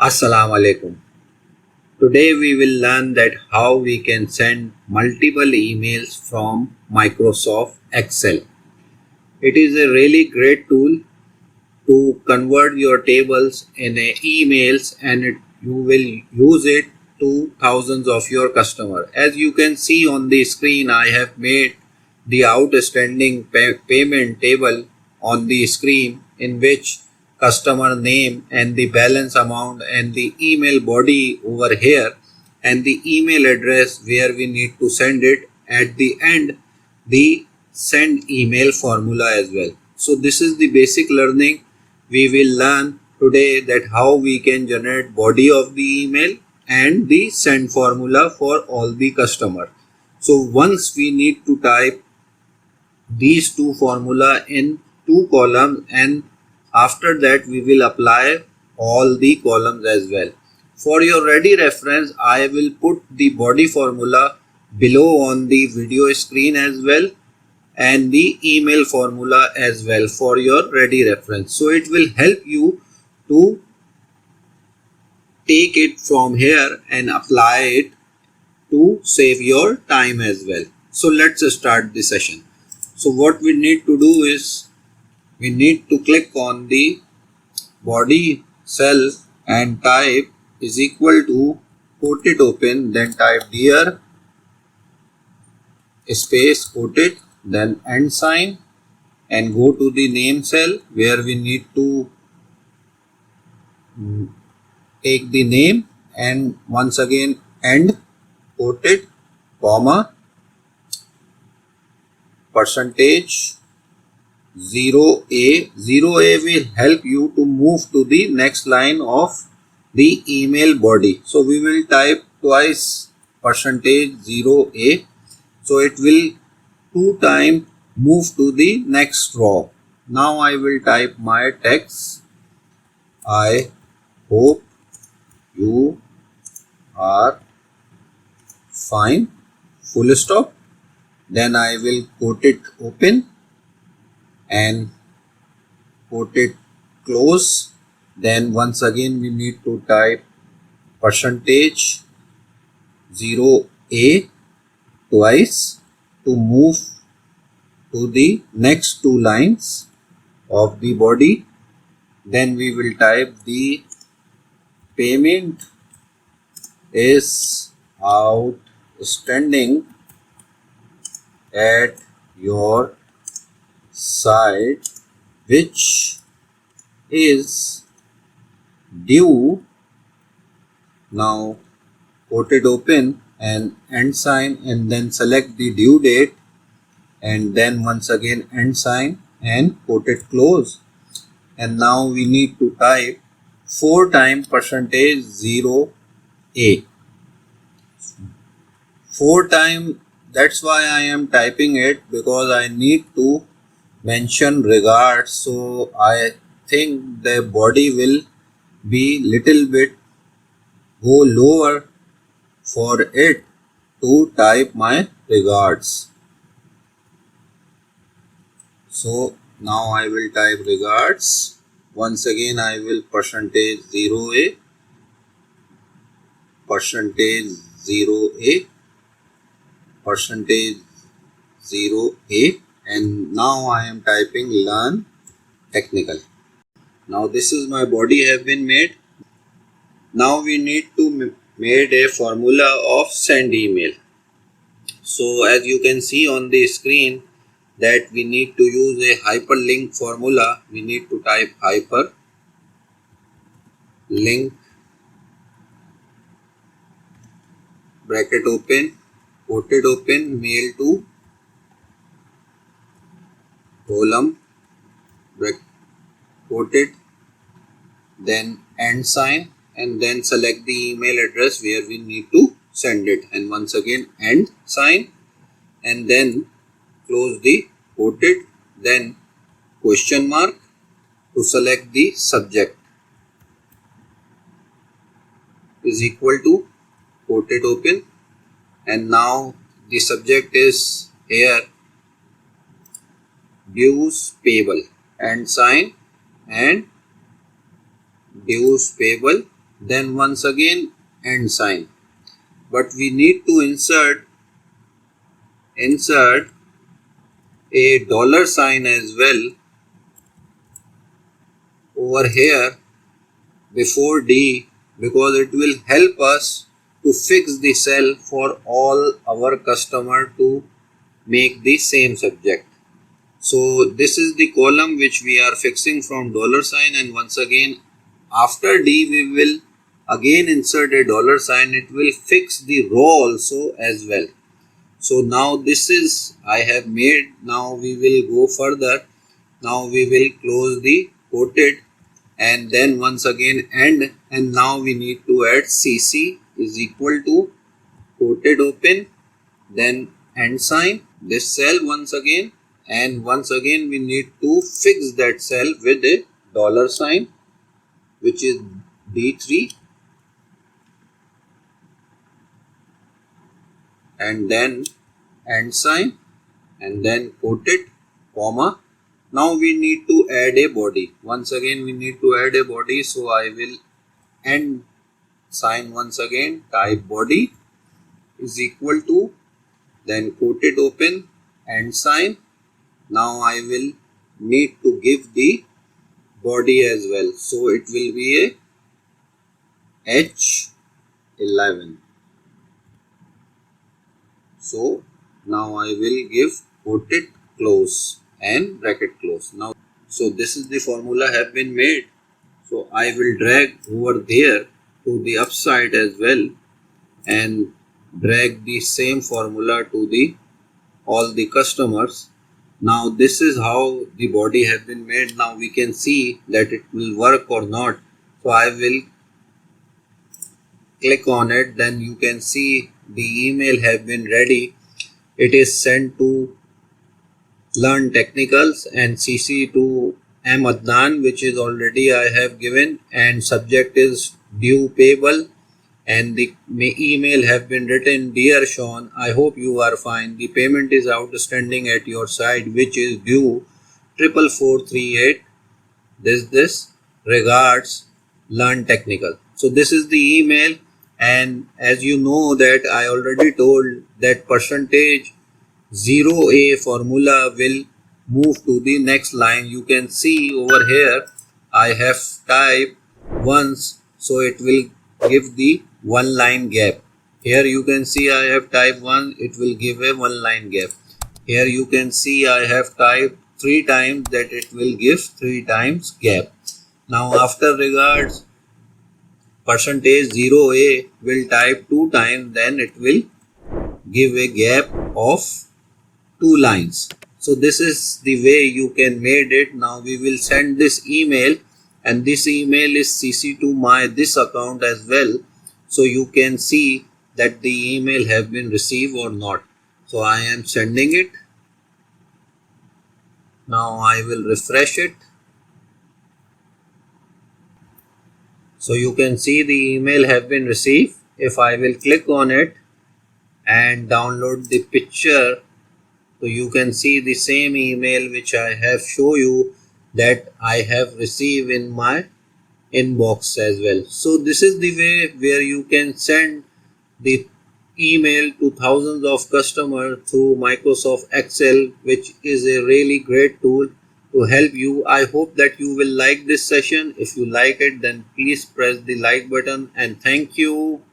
Assalamu alaikum. Today we will learn that how we can send multiple emails from Microsoft Excel. It is a really great tool to convert your tables in emails, and you will use it to thousands of your customers. As you can see on the screen, I have made the outstanding payment table on the screen, in which customer name and the balance amount and the email body over here and the email address where we need to send it, at the end the send email formula as well. So this is the basic learning. We will learn today that how we can generate body of the email and the send formula for all the customer. So once we need to type these two formula in two columns, and after that we will apply all the columns as well. For your ready reference, I will put the body formula below on the video screen as well, and the email formula as well for your ready reference. So it will help you to take it from here and apply it to save your time as well. So let's start the session. So what we need to do is we need to click on the body cell and type is equal to, quote it open, then type dear space, quote it, then end sign, and go to the name cell where we need to take the name, and once again end, quote it, comma, percentage 0A. 0A will help you to move to the next line of the email body. So we will type twice percentage 0A. So it will 2 times move to the next row. Now I will type my text. I hope you are fine, full stop. Then I will quote it open and quote it close. Then once again we need to type percentage 0A twice to move to the next two lines of the body. Then we will type the payment is outstanding at your side, which is due. Now quote it open and end sign, and then select the due date, and then once again end sign and quote it close. And now we need to type 4 times percentage 0A. 4 times, that's why I am typing it, because I need to mention regards. So I think the body will be little bit go lower for it to type my regards. So now I will type regards. Once again I will percentage 0A, percentage 0A, percentage 0A, and now I am typing learn technical. Now this is my body have been made. Now we need to made a formula of send email. So as you can see on the screen that we need to use a hyperlink formula. We need to type hyperlink bracket open, quoted open, mail to column bracket quoted, then end sign, and then select the email address where we need to send it, and once again end sign, and then close the quoted, then question mark to select the subject is equal to quoted open, and now the subject is here dues payable, end sign and dues payable, then once again and sign. But we need to insert a dollar sign as well over here before D, because it will help us to fix the cell for all our customer to make the same subject. So this is the column which we are fixing from dollar sign, and once again after D we will again insert a dollar sign. It will fix the row also as well. So now this is I have made. Now we will go further. Now we will close the quoted and then once again end, and now we need to add CC is equal to quoted open, then end sign, this cell once again, and once again we need to fix that cell with a dollar sign which is D3, and then end sign and then quoted comma. Now we need to add a body. Once again we need to add a body, so I will end sign once again, type body is equal to, then quoted open, end sign. Now I will need to give the body as well, so it will be a H11. So now I will give quoted close and bracket close. Now, so this is the formula have been made. So I will drag over there to the upside as well and drag the same formula to the all the customers. Now this is how the body has been made. Now we can see that it will work or not. So I will click on it, then you can see the email have been ready. It is sent to Learn Technicals and CC to M. Adnan, which is already I have given, and subject is due payable, and the email have been written, Dear Sean, I hope you are fine. The payment is outstanding at your side, which is due 44438. This regards Learn Technical. So this is the email, and as you know that I already told that percentage 0A formula will move to the next line. You can see over here I have typed once, so it will give the one line gap. Here you can see I have typed 1, it will give a one line gap. Here you can see I have typed 3 times, that it will give 3 times gap. Now after regards percentage 0A will type 2 times, then it will give a gap of 2 lines. So this is the way you can made it. Now we will send this email, and this email is CC to my this account as well, so you can see that the email have been received or not. So I am sending it. Now I will refresh it. So you can see the email have been received. If I will click on it and download the picture, so you can see the same email which I have show you that I have received in my inbox as well. So this is the way where you can send the email to thousands of customers through Microsoft Excel, which is a really great tool to help you. I hope that you will like this session. If you like it, then please press the like button, and thank you.